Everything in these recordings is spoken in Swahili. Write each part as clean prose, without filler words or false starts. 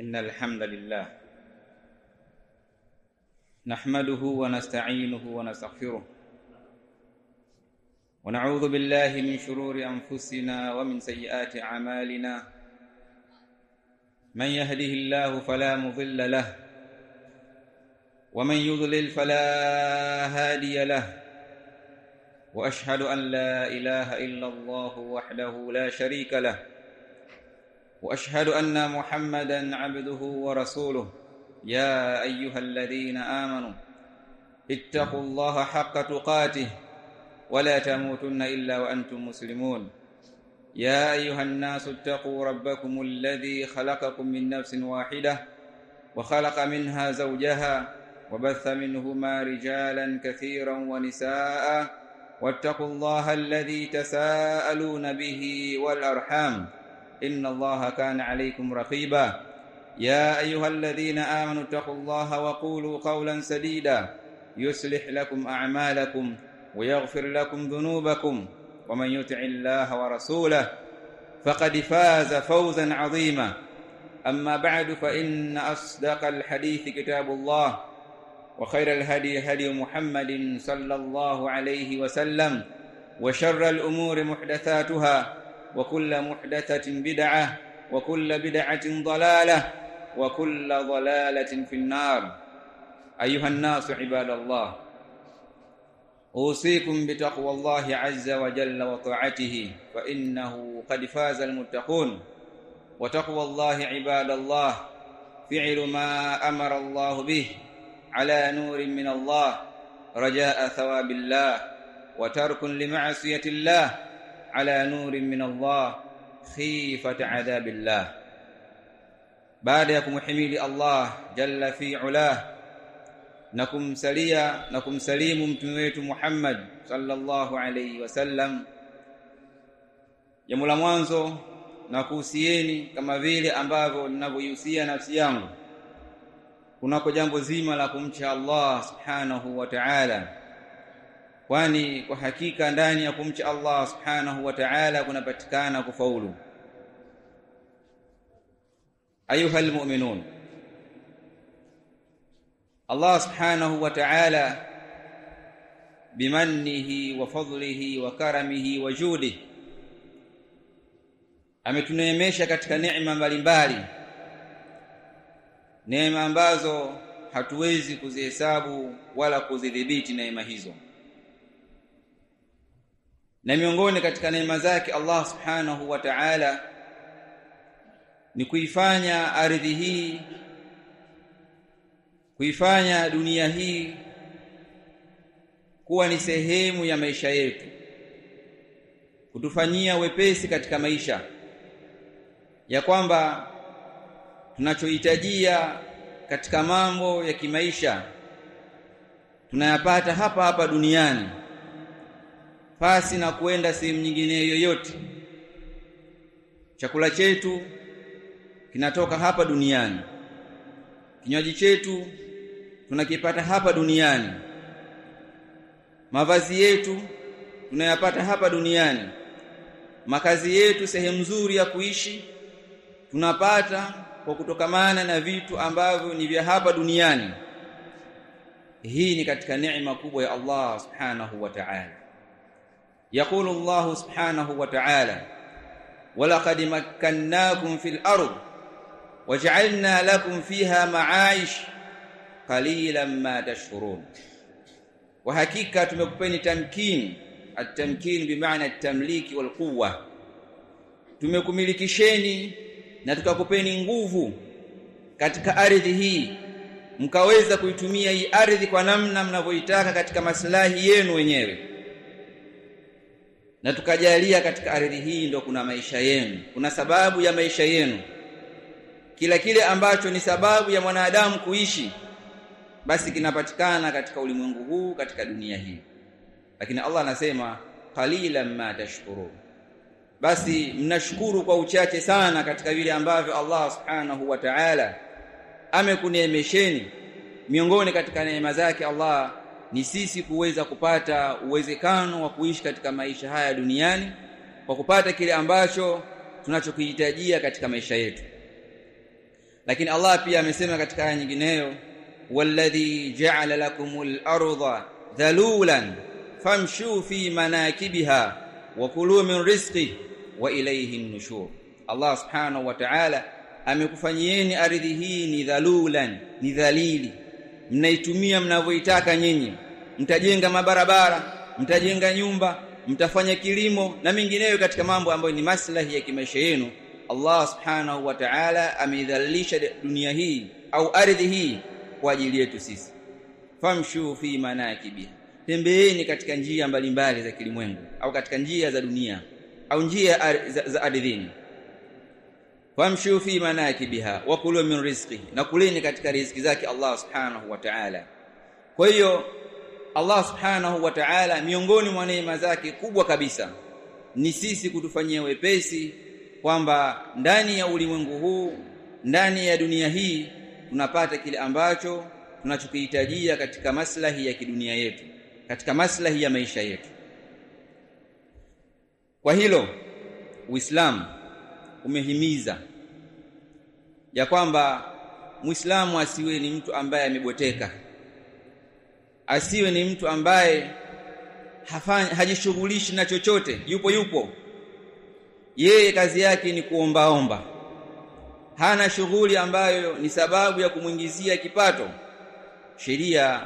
إن الحمد لله نحمده ونستعينه ونستغفره ونعوذ بالله من شرور أنفسنا ومن سيئات أعمالنا من يهده الله فلا مضل له ومن يضلل فلا هادي له وأشهد أن لا إله إلا الله وحده لا شريك له وأشهد أن محمدًا عبده ورسوله يا أيها الذين آمنوا اتقوا الله حق تقاته ولا تموتن إلا وأنتم مسلمون يا أيها الناس اتقوا ربكم الذي خلقكم من نفس واحدة وخلق منها زوجها وبث منهما رجالا كثيرا ونساء واتقوا الله الذي تساءلون به والأرحام إن الله كان عليكم رقيبا يا أيها الذين آمنوا اتقوا الله وقولوا قولا سديدا يصلح لكم أعمالكم ويغفر لكم ذنوبكم ومن يطع الله ورسوله فقد فاز فوزا عظيما أما بعد فإن أصدق الحديث كتاب الله وخير الهدي هدي محمد صلى الله عليه وسلم وشر الأمور محدثاتها وكل محدثة بدعة وكل بدعة ضلالة وكل ضلالة في النار أيها الناس عباد الله أوصيكم بتقوى الله عز وجل وطاعته فإنه قد فاز المتقون وتقوى الله عباد الله فعل ما أمر الله به على نور من الله رجاء ثواب الله وترك لمعصية الله على نور من الله خيفة عذاب الله baada ya kumhimidi Allah jalla fi ulah na kumsalia na kumsalimu mtume wetu Muhammad sallallahu alayhi wasallam, jambo la mwanzo na kuhusieni kama vile ambavyo ninavyohusia nafsi yangu kunako jambo zima la kumcha Allah subhanahu wa ta'ala, kwani kwa hakika ndani ya kumcha Allah subhanahu wa ta'ala kunapatikana kufaulu. أيها المؤمنون الله سبحانه وتعالى بمنه وفضله وكرمه وجوده ametuneemesha katika neema mbalimbali, neema ambazo hatuwezi kuzihesabu wala kuzidhibiti neema hizo. Na miongoni katika neema zake Allah subhanahu wa ta'ala ni kuifanya ardhi hii, kuifanya dunia hii kuwa ni sehemu ya maisha yetu, kutufanyia wepesi katika maisha, ya kwamba tunachohitajia katika mambo ya kimaisha tunayapata hapa hapa duniani pasi na kuenda sehemu nyingine yoyote. Chakula chetu kinatoka hapa duniani, kinywaji chetu tunakipata hapa duniani, mavazi yetu tunayapata hapa duniani, makazi yetu, sehemu nzuri ya kuishi tunapata kwa kutokamana na vitu ambavyo ni vya hapa duniani. Hii ni katika neema kubwa ya Allah subhanahu wa ta'ala. Yaqulu Allah subhanahu wa ta'ala walaqad makkannakum fil ardh waj'alna lakum fiha ma'aish qalilan ma tashkurun. Wa hakika tumekupeni tamkin, at-tamkin bimaana at-tamliki wal quwwa, tumekumilikisheni na tukakupeni nguvu katika ardhi hii, mkaweza kuitumia hii ardhi kwa namna mnavyoitaka katika maslahi yenu wenyewe, na tukajalia katika ardhi hii ndio kuna maisha yenu, kuna sababu ya maisha yenu. Kila kile ambacho ni sababu ya mwanadamu kuishi basi kinapatikana katika ulimwengu huu, katika dunia hii. Lakini Allah anasema qalilan ma tashkurun, basi mnashukuru kwa uchache sana katika vile ambavyo Allah subhanahu wa ta'ala amekuneemesheni. Miongoni katika neema zake Allah ni sisi kuweza kupata uwezekano wa kuishi katika maisha haya duniani kwa kupata kile ambacho tunachokihitajia katika maisha yetu. Lakini Allah pia amesema katika aya nyingineyo, walladhi ja'ala lakumul arda dhalulan famshu fi manakibiha wa kulu min rizqi wa ilayhi an-nushur. Allah subhanahu wa ta'ala amekufanyieni ardhi hii ni dhalulan, ni dhalili, mnaitumia mnavyoitaka nyinyi. Mtajenga mabarabara, mtajenga nyumba, mtafanya kilimo na mengineyo katika mambo ambayo ni maslahi ya kimaisha yenu. Allah subhanahu wa ta'ala ameidhalilisha dunia hii au ardhi hii kwa ajili yetu sisi. Famshu fi manakibiha, tembeeni katika njia mbalimbali za kilimwengu au katika njia za dunia au njia za ardhini. Famshu fi manakibiha wa kulu min rizqi, na kuleni katika riziki zake Allah subhanahu wa ta'ala. Kwa hiyo Allah subhanahu wa ta'ala, miongoni mwa neema zake kubwa kabisa ni sisi kutufanyia wepesi kwamba ndani ya ulimwengu huu, ndani ya dunia hii, tunapata kile ambacho tunachokihitajia katika maslahi ya kidunia yetu, katika maslahi ya maisha yetu. Kwa hilo Uislamu umehimiza ya kwamba Muislamu asiwe ni mtu ambaye ameboteka, asiwe ni mtu ambaye hajishughulishi na chochote, yupo yeye kazi yake ni kuombaomba, hana shughuli ambayo ni sababu ya kumuingizia kipato. Sheria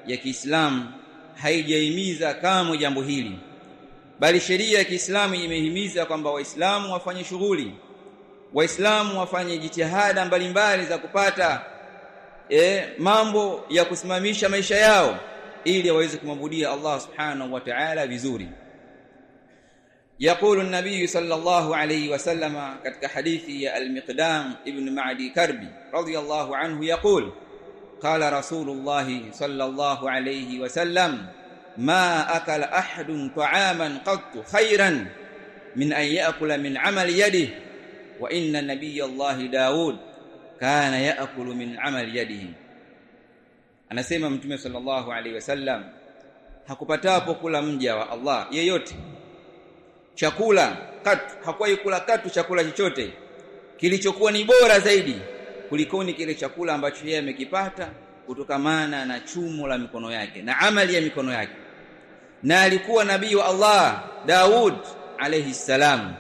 ya Kiislamu haijahimiza kama jambo hili, bali sheria ya Kiislamu imehimiza kwamba Waislamu wafanye shughuli, Waislamu wafanye jitihada mbalimbali za kupata mambo ya kusimamisha maisha yao ili waweze kumwabudia Allah subhanahu wa ta'ala vizuri. يقول النبي صلى الله عليه وسلم katika hadithi ya Al-Miqdam ibn Ma'di Karbi radiyallahu anhu يقول قال رسول الله صلى الله عليه وسلم ما أكل أحد طعاما قط خيرا من أن يأكل من عمل يده وإن نبي الله داود كان يأكل من عمل يده. Anasema Mtume sallallahu alaihi wasallam, hakupatapo kula mja wa Allah yeyote chakula katu, hakuwahi kula katu chakula chochote kilichokuwa ni bora zaidi kulikoni kile chakula ambacho yeye amekipata kutokamana na chumo la mikono yake na amali ya mikono yake. Na alikuwa nabii wa Allah Daud alayhi salam,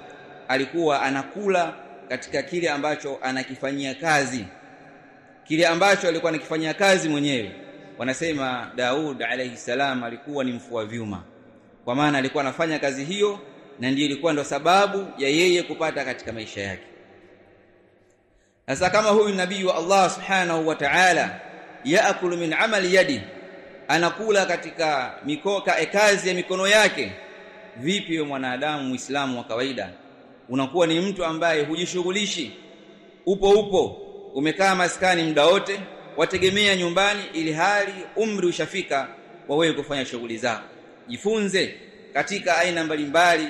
alikuwa anakula katika kile ambacho anakifanyia kazi, kile ambacho alikuwa anakifanyia kazi mwenyewe. Wanasema Daud alayhi salam alikuwa ni mfua vyuma, kwa maana alikuwa anafanya kazi hiyo na ndiyo ilikuwa ndo sababu ya yeye kupata katika maisha yake. Sasa kama huyu nabii wa Allah subhanahu wa ta'ala yaakulu min amali yadi, anakula katika kazi ya mikono yake, vipi wewe mwanadamu Muislamu wa kawaida unakuwa ni mtu ambaye hujishughulishi, upo umekaa maskani muda wote, wategemea nyumbani, ili hali umri ushafika wa wewe kufanya shughuli zako? Jifunze katika aina mbalimbali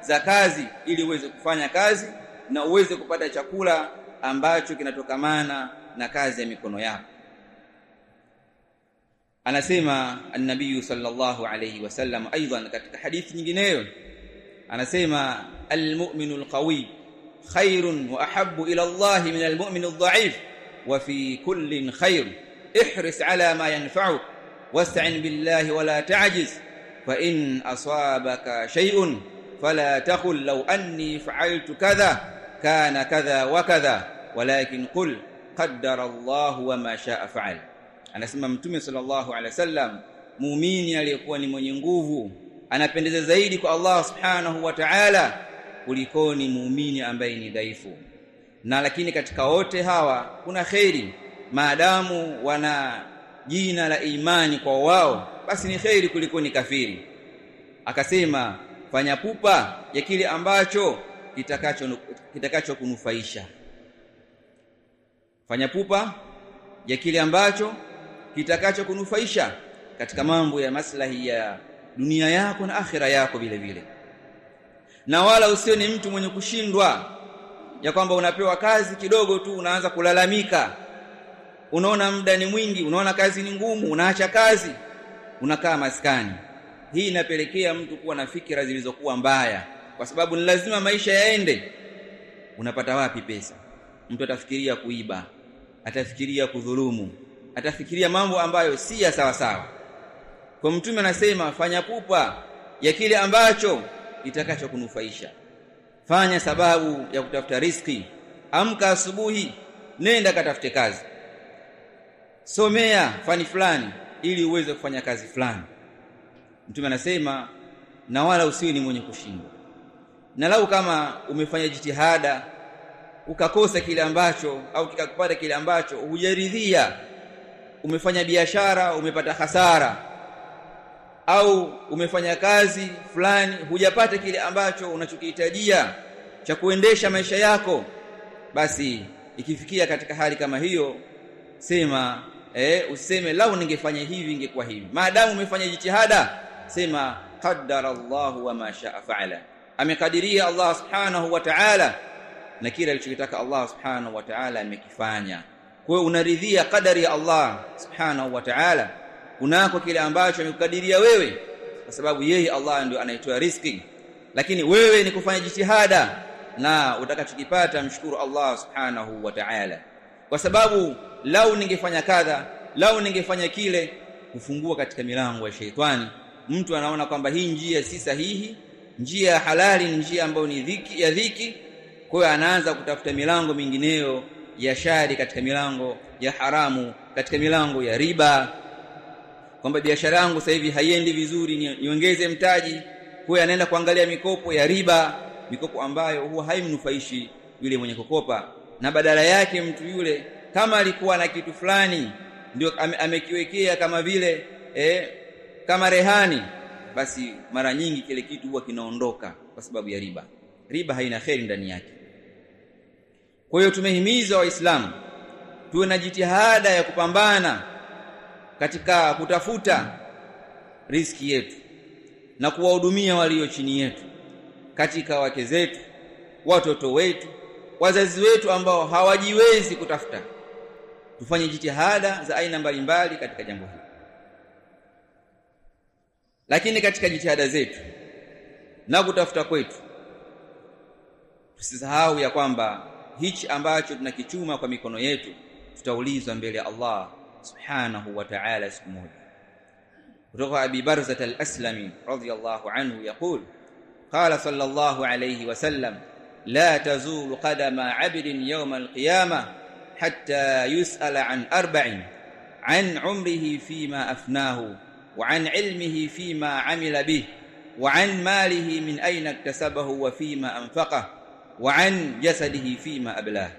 za kazi ili uweze kufanya kazi na uweze kupata chakula ambacho kinatokamana na kazi ya mikono yako. Anasema an-nabii sallallahu alayhi wasallam aidan katika hadithi nyingineyo, anasema al-mu'minu al-qawi khairun wa ahabbu ila Allah min al-mu'min ad-da'if wa fi kullin khair ihris ala ma yanfa'uk wasta'in billahi wa la ta'jiz fa in asabaka shay'un fala taqul law anni fa'altu kadha kana kadha wa kadha walakin qul qaddara Allah wa ma sha'a fa'al. Anasema Mtume sallallahu alaihi wasallam, muumini aliyekuwa ni mwenye nguvu anapendeza zaidi kwa Allah subhanahu wa ta'ala kulikoni muumini ambaye ni dhaifu. Na lakini katika wote hawa kuna khairi, maadamu wana jina la imani kwa wao, basi ni khairi kulikoni kafiri. Akasema fanya pupa ya kile ambacho kitakacho kunufaisha, fanya pupa ya kile ambacho kitakacho kunufaisha katika mambo ya maslahi ya dunia yako na akhira yako vile vile. Na wala usiwe ni mtu mwenye kushindwa ya kwamba unapewa kazi kidogo tu unaanza kulalamika, unaona muda ni mwingi, unaona kazi ni ngumu, unaacha kazi, unakaa maskani. Hii inapelekea mtu kuwa na fikra zilizokuwa mbaya, kwa sababu ni lazima maisha yaende. Unapata wapi pesa? Mtu atafikiria kuiba, atafikiria kudhulumu, atafikiria mambo ambayo si ya sawa sawa. Kwa Mtume anasema fanya pupa ya kile ambacho itakacho kunufaisha. Fanya sababu ya kutafuta riziki. Amka asubuhi, nenda katafute kazi. Somea fani fulani ili uweze kufanya kazi fulani. Mtume anasema na wala usiwe ni mwenye kushindwa. Na lau kama umefanya jitihada ukakosa kile ambacho au kikakupata kile ambacho hujaridhia, umefanya biashara umepata hasara, au umefanya kazi fulani hujapata kile ambacho unachokihitajia cha kuendesha maisha yako, basi ikifikia katika hali kama hiyo sema useme lau ningefanya hivi ingekuwa hivi. Maadamu umefanya jitihada, sema qaddara Allahu wa ma shaa fa'ala, amekadiria Allah subhanahu wa ta'ala, na kile alichotaka Allah subhanahu wa ta'ala amekifanya. Kwa hiyo unaridhia kadari ya Allah subhanahu wa ta'ala kunako kile ambacho amekadiria wewe, kwa sababu yeye Allah ndio anayetoa riziki. Lakini wewe ni kufanya jitihada, na utakachokipata mshukuru Allah subhanahu wa ta'ala, kwa sababu lau ningefanya kadha, lau ningefanya kile, kufungua katika milango ya sheitani. Mtu anaona kwamba hii njia si sahihi, njia ya halali ni njia ambayo ni dhiki, kwa hiyo anaanza kutafuta milango mingineyo ya shari, katika milango ya haramu, katika milango ya riba, kwamba biashara yangu sasa hivi haiendi vizuri, niongeze mtaji. Kwa hiyo anaenda kuangalia mikopo ya riba, mikopo ambayo huwa haimnufaishi yule mwenye kukopa, na badala yake mtu yule kama alikuwa na kitu fulani ndio amekiwekea kama vile kama rehani, basi mara nyingi kile kitu huwa kinaondoka kwa sababu ya riba. Riba haina kheri ndani yake. Kwa hiyo tumehimiza Waislamu tuwe na jitihada ya kupambana katika kutafuta riziki yetu na kuwahudumia walio chini yetu, katika wake zetu, watoto wetu, wazazi wetu ambao hawajiwezi kutafuta. Tufanye jitihada za aina mbalimbali katika jambo hili. Lakini katika jitihada zetu na kutafuta kwetu, tusisahau ya kwamba hichi ambacho tunakichuma kwa mikono yetu tutaulizwa mbele ya Allah subhanahu wa ta'ala siku moja. Kutoka Abi Barzah al-Aslami radiyallahu anhu yaqul qala sallallahu alayhi wa sallam la tazulu qadama 'abdin yawm al-qiyamah hatta yus'ala an arba'in, an umrihi fima afnahu, wa an ilmihi fima 'amila bih, wa an malihi min ayna iktasabahu wa fima anfaqahu, wa an jasadihi fima ablah.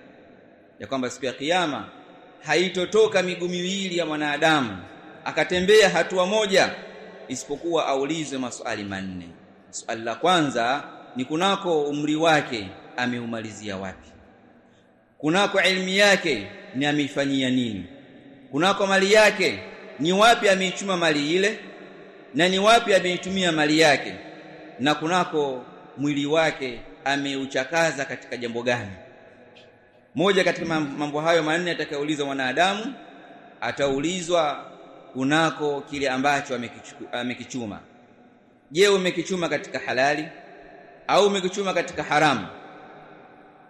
Ya kwamba siku ya kiyama haitotoka miguu miwili ya mwanadamu akatembea hatua moja isipokuwa aulizwe maswali manne. Swali la kwanza ni kunako umri wake ameumalizia wapi, kunako elimu yake ni ameifanyia nini, kunako mali yake ni wapi ameichuma mali ile na ni wapi ameitumia mali yake, na kunako mwili wake ameuchakaza katika jambo gani. Moja katika mambo hayo manne atakayoulizwa mwanadamu, ataulizwa kunako kile ambacho amekichuma. Je, umekichuma katika halali au umekichuma katika haramu?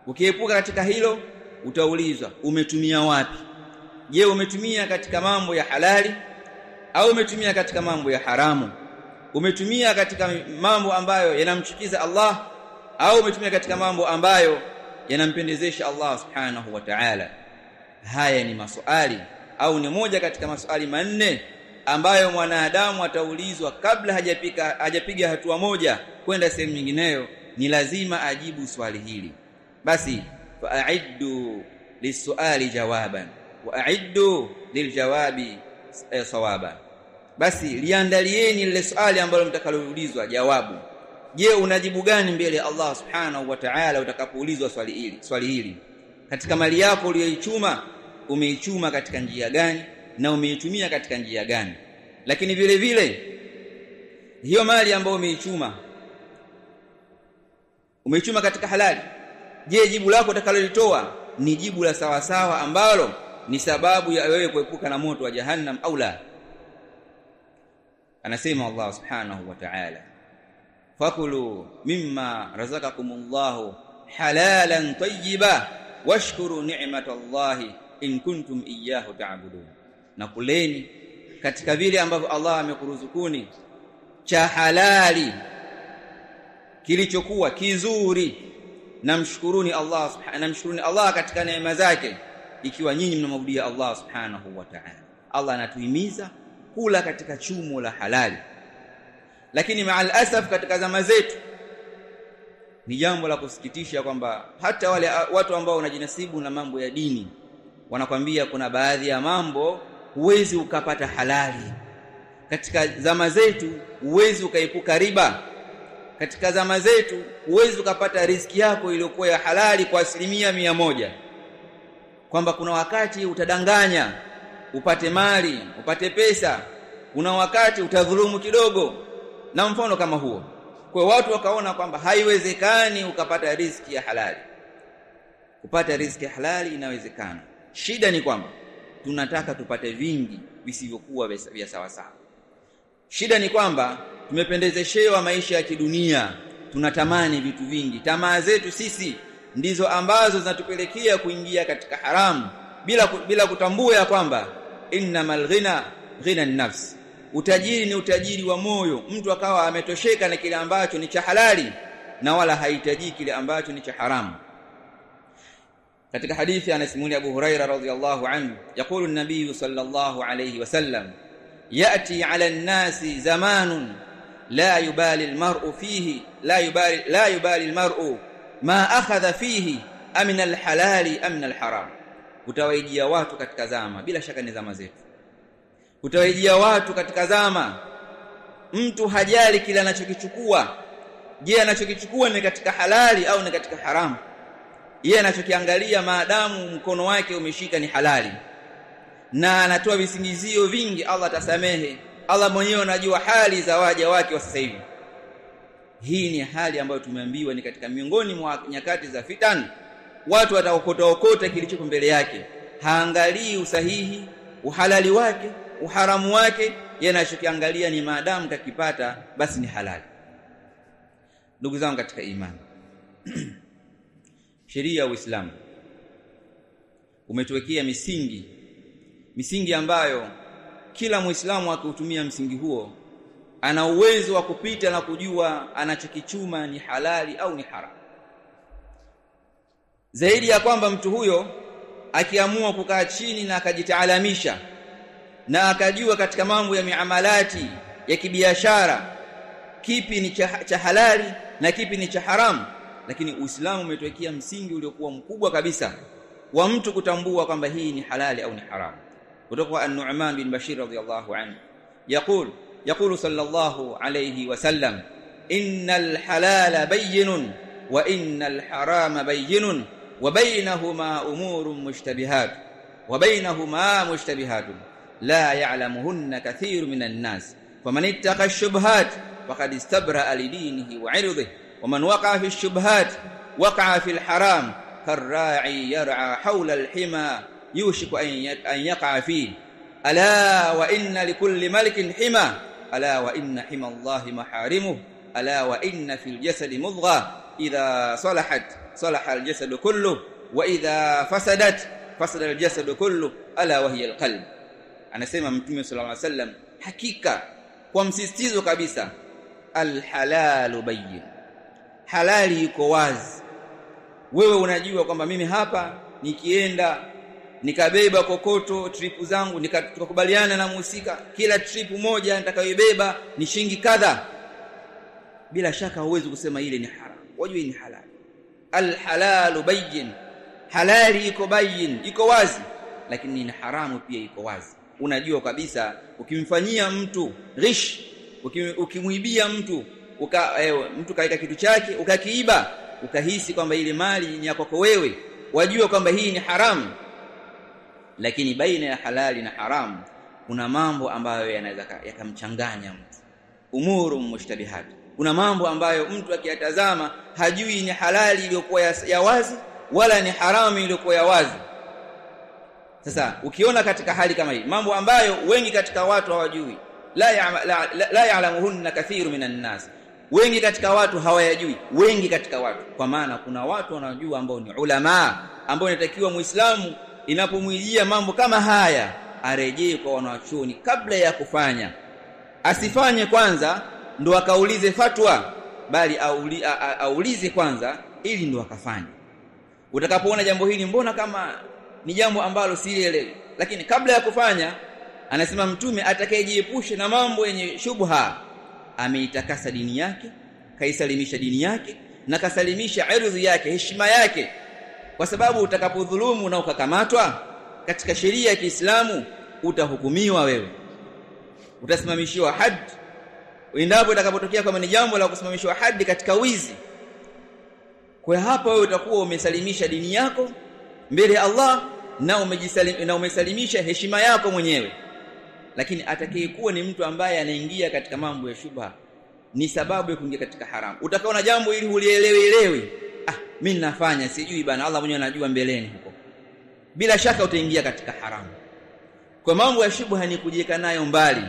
Ukiepuka katika hilo, utaulizwa umetumia wapi. Je, umetumia katika mambo ya halali au umetumia katika mambo ya haramu? Umetumia katika mambo ambayo yanamchukiza Allah au umetumia katika mambo ambayo yanampendezesha Allah subhanahu wa ta'ala? Haya ni maswali au ni moja katika maswali manne ambayo mwanadamu ataulizwa kabla hajapiga hatua moja kwenda sehemu nyingineyo. Ni lazima ajibu swali hili. Basi fa'iddu lis-su'ali jawaban wa a'iddu lil-jawabi sawaban, basi liandalieni lile swali ambalo mtakaloulizwa jawabu. Je, unajibu gani mbele ya Allah subhanahu wa ta'ala utakapoulizwa swali hili? Katika mali yako uliyoichuma, umeichuma katika njia gani na umeitumia katika njia gani? Lakini vile vile hiyo mali ambayo umeichuma katika halali, je, jibu lako utakalolitoa ni jibu la sawa sawa ambalo ni sababu ya wewe kuepuka na moto wa jahannam au la? Anasema Allah subhanahu wa ta'ala, fakulu mimma razaqakumullahu halalan tayyiba washkuru ni'matallahi in kuntum iyyahu ta'budun, na kuleni katika vile ambavyo Allah amekuruzukuni cha halali kilichokuwa kizuri, namshukuruni Allah katika neema zake, ikiwa nyinyi mnamwabudia Allah subhanahu wa ta'ala. Allah anatuhimiza kula katika chumo la halali, lakini ma'al asaf katika zama zetu ni jambo la kusikitisha kwamba hata wale watu ambao wanajinasibu na mambo ya dini wanakwambia kuna baadhi ya mambo huwezi ukapata halali. Katika zama zetu huwezi ukaepuka riba. Katika zama zetu huwezi ukapata riziki yako iliyokuwa ya halali kwa 100%. Kwamba kuna wakati utadanganya upate mali, upate pesa, kuna wakati utadhulumu kidogo, na mfano kama huo. Kwa watu wakaona kwamba haiwezekani ukapata riziki ya halali. Kupata riziki ya halali inawezekana. Shida ni kwamba tunataka tupate vingi visivyokuwa vya sawa sawa. Shida ni kwamba tumependezeshewa maisha ya kidunia, tunatamani vitu vingi. Tamaa zetu sisi ndizo ambazo zinatupelekea kuingia katika haramu bila kutambua ya kwamba innamal ghina an-nafs. Utajiri ni utajiri wa moyo. Mtu akawa ametosheka na kile ambacho ni cha halali na wala hahitaji kile ambacho ni cha haramu. Katika hadithi anasimulia Abu Huraira radhiyallahu anhu, yaqulu an-nabiy sallallahu alayhi wasallam, yati 'ala an-nasi zamanun la yubali al-mar'u fihi la yubali al-mar'u ma akhadha fihi amina al-halali amina al-haram. Utawaijia watu katika zama, bila shaka ni zama zetu, utawaijia watu katika zama mtu hajali kile anachokichukua. Je, anachokichukua ni katika halali au ni katika haramu? Yeye anachokiangalia maadamu mkono wake umeshika ni halali, na anatoa visingizio vingi, Allah atasamehe. Allah mwenyewe anajua hali za waja wake wa sasa hivi. Hii ni hali ambayo tumeambiwa ni katika miongoni mwa nyakati za fitan. Watu wataokota kilichoko mbele yake, haangalii usahihi, uhalali wake, uharamu wake. Yeye anachokiangalia ni maadamu kakipata basi ni halali. Ndugu zangu katika imani, sheria ya Uislamu umetuwekea misingi ambayo kila Muislamu akiutumia msingi huo ana uwezo wa kupita na kujua anachokichuma ni halali au ni haramu. Zaidi ya kwamba mtu huyo akiamua kukaa chini na akajitaalamisha na akajua katika mambo ya miamalati ya kibiashara kipi ni cha halali na kipi ni cha haramu. Lakini Uislamu umetuwekea msingi uliokuwa mkubwa kabisa wa mtu kutambua kwamba hii ni halali au ni haramu. Kutoka an-Nu'man bin Bashir radhiyallahu anhu yaqulu sallallahu alayhi wasallam, innal halala bayyinun wa innal harama bayyinun wa baynahuma umurun mushtabihatun la ya'lamuhunna kathirun minan nas faman ittaqa ash-shubuhat faqad istabra'a li dinihi wa 'irdihi wa man waqa'a fi ash-shubuhat waqa'a fi al-haram karra'i yar'a hawla al-hima yushiku an yaqa'a fihi ala wa inna likulli malikin hima ala wa inna hima Allahi maharimuhu ala wa inna fil jasadi mudghah idha salaha al-jasadu kulluhu wa idha fasadat fasada al-jasadu kulluhu ala wa hiya al-qalb. Anasema Mtume sallallahu alaihi wasallam, hakika kwa msisitizo kabisa, al-halalu bayyin, halali iko wazi. Wewe unajua kwamba mimi hapa nikienda nikabeba kokoto tripu zangu tukakubaliana na muhusika kila tripu moja nitakayoibeba ni shilingi kadha, bila shaka huwezi kusema ile ni haram. Wajua ni halali. Al-halalu bayyin, halali iko bayyin, iko wazi, lakini ni haramu pia iko wazi. Unajua kabisa ukimfanyia mtu ghish, ukimuibia mtu mtu kaika kitu chake ukakiiba, ukahisi kwamba ile mali ni yako wewe, wajua kwamba hii ni haramu. Lakini baina ya halali na haramu kuna mambo ambayo yanaweza yakamchanganya mtu, umuru mushtabihat. Kuna mambo ambayo mtu akiyatazama hajui ni halali iliyokuwa ya wazi wala ni haramu iliyokuwa ya wazi. Sasa ukiona katika hali kama hii, mambo ambayo wengi katika watu hawajui, la ya'lamuhunna kathiru minan nas, wengi katika watu hawayajui, wengi katika watu. Kwa maana kuna watu wanajua ambao ni ulama, ambao inatakiwa Muislamu inapomwijia mambo kama haya arejee kwa wanachuoni kabla ya kufanya. Asifanye kwanza ndo akaulize fatwa, bali aulize kwanza ili ndo akafanye. Utakapoona jambo hili mbona kama ni jambo ambalo sielewi, lakini kabla ya kufanya, anasema Mtume atakayejiepusha na mambo yenye shubha ameitakasa dini yake, kaisalimisha dini yake na kasalimisha ardhi yake, heshima yake. Kwa sababu utakapodhulumu na ukakamatwa katika sheria ya Kiislamu utahukumiwa wewe, utasimamishiwa had. Endapo itakapotokea kama ni jambo la kusimamishwa hadi katika wizi, kwa hapa wewe utakuwa umesalimisha dini yako mbele ya Allah na umesalimisha heshima yako mwenyewe. Lakini atakayekuwa ni mtu ambaye anaingia katika mambo ya shubha, ni sababu ya kuingia katika haramu. Utakaona jambo ili ulielewe, mimi nafanya sijui bana, Allah mwenyewe anajua mbeleni huko, bila shaka utaingia katika haramu. Kwa mambo ya shubha ni kujiweka nayo mbali,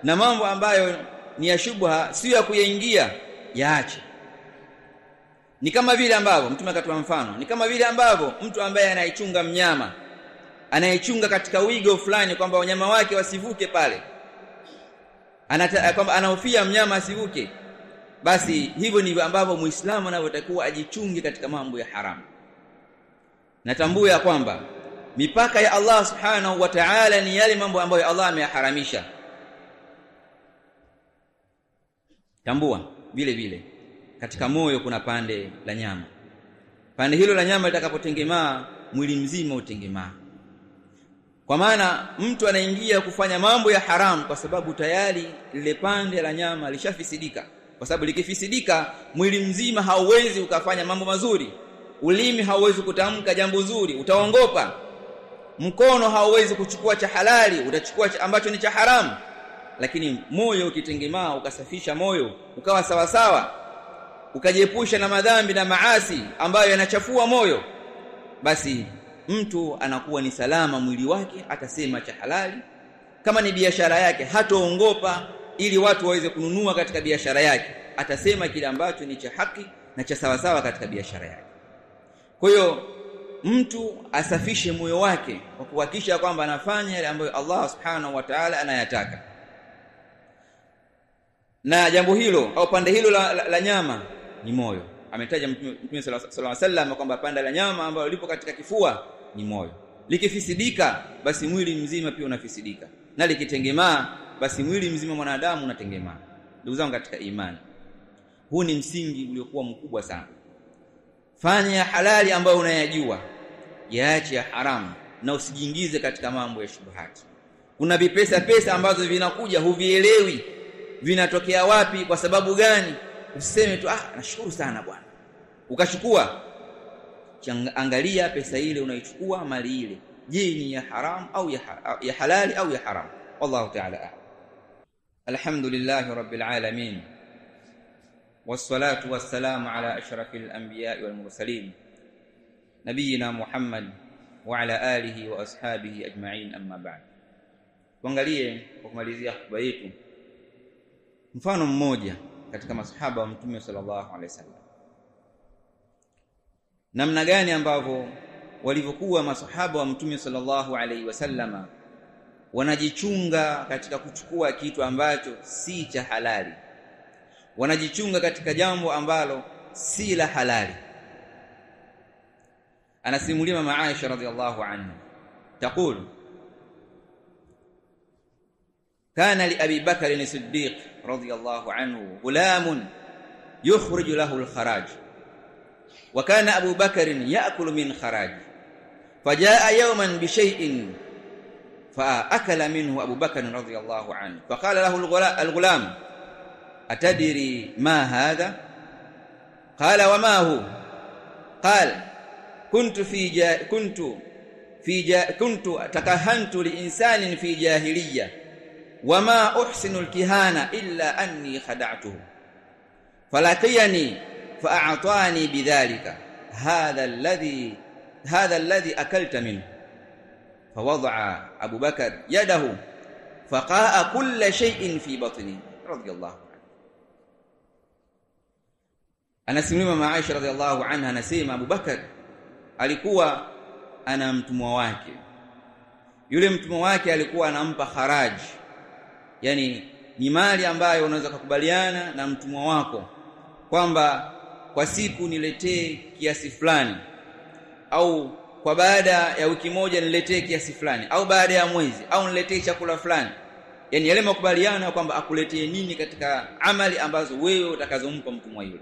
na mambo ambayo ni ya shubha sio ya kuyaingia, yaache. Ni kama vile ambavyo Mtume akatoa mfano, ni kama vile ambavyo mtu ambaye anaichunga mnyama, anaichunga katika wigo fulani kwamba wanyama wake wasivuke pale, kwamba anahofia mnyama asivuke, basi hivyo ndivyo ambavyo Muislamu anavyotakiwa ajichunge katika mambo ya haramu. Natambua ya kwamba mipaka ya Allah Subhanahu wa Ta'ala ni yale mambo ambayo Allah ameyaharamisha. Tambua vile vile katika moyo kuna pande la nyama. Pande hilo la nyama litakapotengemaa, mwili mzima utengemaa. Kwa maana mtu anaingia kufanya mambo ya haramu kwa sababu tayari lile pande la nyama lishafisidika. Kwa sababu likifisidika, mwili mzima hauwezi ukafanya mambo mazuri. Ulimi hauwezi kutamka jambo zuri, utaongopa. Mkono hauwezi kuchukua cha halali, utachukua ambacho ni cha haramu. Lakini moyo ukitengemaa, ukasafisha moyo, ukawa sawa sawa, ukajiepusha na madhambi na maasi ambayo yanachafua moyo, basi mtu anakuwa ni salama mwili wake, atasema cha halali. Kama ni biashara yake, hataongopa ili watu waweze kununua katika biashara yake, atasema kile ambacho ni cha haki na cha sawa sawa katika biashara yake. Kwa hiyo mtu asafishe moyo wake kwa kuhakikisha kwamba anafanya yale ambayo Allah Subhanahu wa Ta'ala anayataka. Na jambo hilo au pande hilo la nyama ni moyo. Ametaja Mtume sallallahu alaihi wasallam kwamba pande la nyama ambalo lipo katika kifua ni moyo. Likifisidika, basi mwili mzima pia unafisidika. Na likitengemaa, basi mwili mzima mwanadamu unatengemaa. Ndugu zangu katika imani, huu ni msingi uliokuwa mkubwa sana. Fanya ya halali ambayo unayajua, yaache ya haramu, na usijiingize katika mambo ya shubuhati. Kuna pesa ambazo vinakuja huvielewi vinatokea wapi, kwa sababu gani. Useme tu nashukuru sana bwana, ukachukua. Angalia pesa ile unaichukua, mali ile, je ni ya haram au ya halali au ya haram. Wallahu ta'ala a'lam. Alhamdulillahi rabbil alamin, wassalatu wassalamu ala ashrafil anbiya'i wal mursalin, nabiyina Muhammad wa ala alihi wa ashabihi ajma'in, amma ba'd. Tuangalie kwa kumalizia hotuba yetu mfano mmoja katika masahaba wa Mtume sallallahu alaihi wasallam, namna gani ambavyo walivyokuwa masahaba wa Mtume sallallahu alaihi wasallam wanajichunga katika kuchukua kitu ambacho si cha halali, wanajichunga katika jambo ambalo si la halali. Anasimulia mama Aisha radhiallahu anha تقول: كان لأبي بكر الصديق رضي الله عنه غلام يخرج له الخراج، وكان أبو بكر يأكل من خراج، فجاء يوما بشيء فأكل منه أبو بكر رضي الله عنه، فقال له الغلام: أتدري ما هذا؟ قال: وما هو؟ قال: كنت تكهنت لإنسان في جاهلية، وما أحسن الكهانة إلا أني خدعته، فلقيني فأعطاني بذلك هذا الذي أكلت منه. فوضع أبو بكر يده فقاء كل شيء في بطنه رضي الله عنه. Anasimulia mama Aisha radhiallahu anha, anasema Abu Bakar alikuwa ana mtumwa wake. Yule mtumwa wake alikuwa anampa kharaji, yani ni mali ambayo unaweza kukubaliana na mtumwa wako kwamba kwa siku niletee kiasi fulani, au kwa baada ya wiki moja niletee kiasi fulani, au baada ya mwezi, au niletee chakula fulani. Yani yale makubaliano kwamba akuletee nini katika amali ambazo wewe utakazompa mtumwa yule.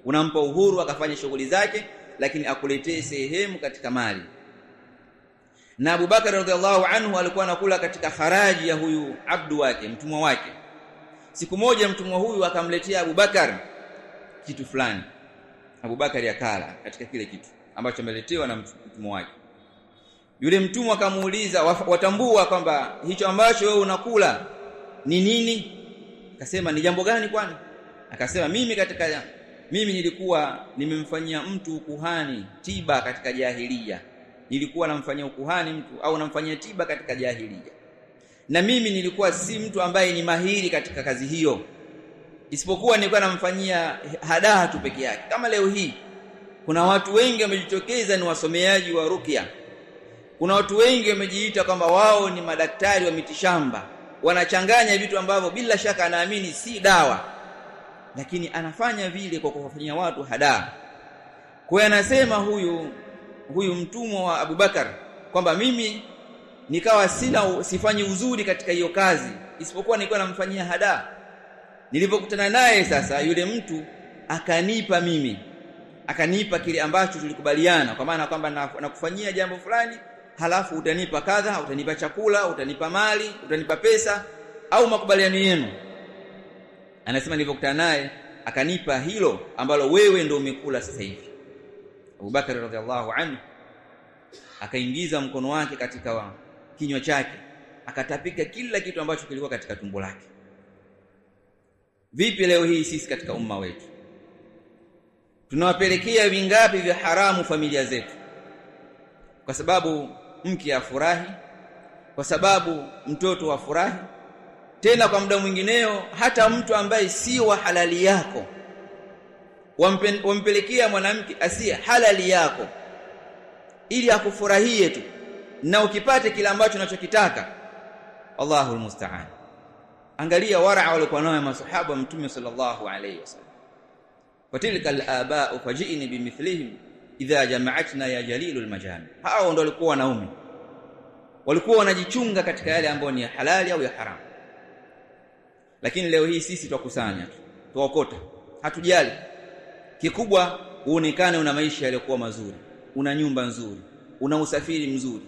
Unampa uhuru akafanya shughuli zake, lakini akuletee sehemu katika mali. Na Abu Bakar radhiallahu anhu alikuwa anakula katika kharaji ya huyu abdu wake, mtumwa wake. Siku moja mtumwa huyu akamletea Abu Bakar kitu fulani. Abu Bakar yakala katika kile kitu ambacho ameletewa na mtumwa wake. Yule mtumwa akamuuliza, watambua kwamba hicho ambacho wewe unakula ni nini? Akasema, ni jambo gani kwani? Akasema, mimi nilikuwa nimemfanyia mtu kuhani tiba katika jahiliya. Nilikuwa namfanyia ukuhani mtu au namfanyia tiba katika jahiliya. Na mimi nilikuwa si mtu ambaye ni mahiri katika kazi hiyo, isipokuwa nilikuwa namfanyia hadaa tu peke yake. Kama leo hii kuna watu wengi wamejitokeza ni wasomeaji wa ruqya. Kuna watu wengi wamejiita kwamba wao ni madaktari wa mitishamba, wanachanganya vitu ambavyo bila shaka anaamini si dawa, lakini anafanya vile kwa kuwafanyia watu hadaa. Kwa hiyo anasema huyu mtumwa wa Abu Bakar kwamba mimi nikawa sifanyi uzuri katika hiyo kazi, isipokuwa nilikuwa namfanyia hadaa. Nilipokutana naye sasa, yule mtu akanipa kile ambacho tulikubaliana, kwa maana kwamba nakufanyia jambo fulani, halafu utanipa kadha, utanipa chakula, utanipa mali, utanipa pesa, au makubaliano yenu. Anasema nilipokutana naye akanipa hilo ambalo wewe ndio umekula sasa hivi. Abu Bakar radhiallahu anhu akaingiza mkono wake katika kinywa chake, akatapika kila kitu ambacho kilikuwa katika tumbo lake. Vipi leo hii sisi katika umma wetu tunawapelekea vingapi vya haramu familia zetu? Kwa sababu mke afurahi, kwa sababu mtoto afurahi, tena kwa muda mwingineo hata mtu ambaye si wa halali yako wampelekea mwanamke asiye halali yako ili akufurahie tu, na ukipate kile ambacho unachokitaka. Allahul musta'an. Angalia waraa walikuwa nao masahaba Mtume sallallahu alayhi wasallam. Watilka al-aba'u faji'ni bimithlihim idha jama'atna ya jalilul majami. Hao ndio walikuwa wanaume, walikuwa wanajichunga katika yale ambayo ni halali au ya haramu. Lakini leo hii sisi twakusanya tu, tuokota, hatujali. Kikubwa uonekane una maisha yaliyokuwa mazuri, una nyumba nzuri, una usafiri mzuri.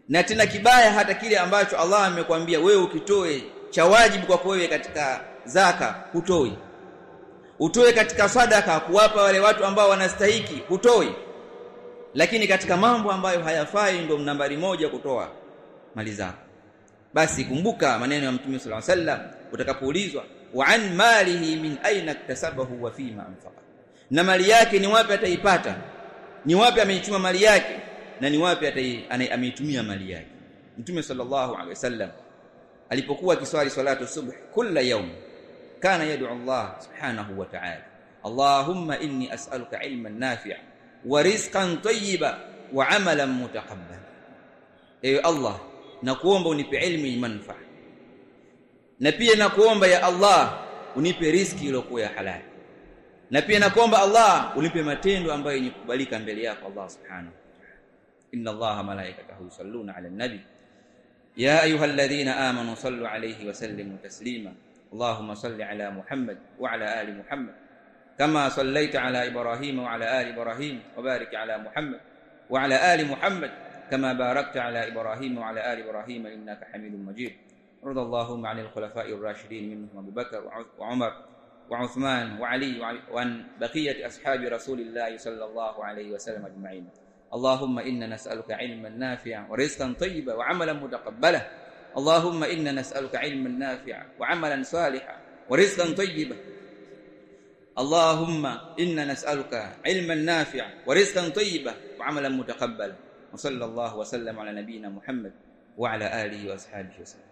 Na tena kibaya hata kile ambacho Allah amekwambia wewe ukitoe cha wajibu kwa wewe katika zaka hutoi. Utoe katika sadaka kuwapa wale watu ambao wanastahiki hutoi. Lakini katika mambo ambayo hayafai ndio nambari moja kutoa mali zako. Basi kumbuka maneno ya Mtume sallallahu alaihi wasallam utakapoulizwa wa an malihi min aina iktasabahu wa fima anfaqa. Na mali yake ni wapi ataipata? Ni wapi ameichuma mali yake? Na ni wapi ameitumia mali yake? Mtume sallallahu alaihi wasallam alipokuwa kiswali salatu subh kila yawm kana yad'u Allah subhanahu wa ta'ala, Allahumma inni as'aluka ilman nafi'a wa rizqan tayyiba wa 'amalan mutaqabbala. Ewe Allah, nakuomba unipe ilmu manfaa, na pia nakuomba ya Allah unipe riziki iliyokuwa ya halali, na pia nakuomba Allah unipe matendo ambayo yenikubalika mbele yako Allah subhanahu wa ta'ala. Inna Allaha malaikatahu yusalluna 'alan nabi ya ayyuhalladhina amanu sallu 'alayhi wa sallimu taslima. Allahumma salli 'ala Muhammad wa 'ala ali Muhammad kama sallaita 'ala Ibrahim wa 'ala ali Ibrahim wa barik 'ala Muhammad wa 'ala ali Muhammad kama barakta 'ala Ibrahim wa 'ala ali Ibrahim innaka Hamidum Majid. Radallahu 'anil khulafa'ir rashidin minhum Abu Bakar wa Umar wa Uthman wa Ali wa an baqiyati ashabi Rasulillah sallallahu alayhi wasallam ajma'in. Allahumma inna nas'aluka 'ilman nafi'an wa rizqan tayyiban wa 'amalan mutaqabbalan. Allahumma inna nas'aluka 'ilman nafi'an wa 'amalan salihan wa rizqan tayyiban. Allahumma inna nas'aluka 'ilman nafi'an wa rizqan tayyiban wa 'amalan mutaqabbalan. Wa sallallahu wa sallam ala nabiyyina Muhammad wa ala alihi wa ashabihi wasallam.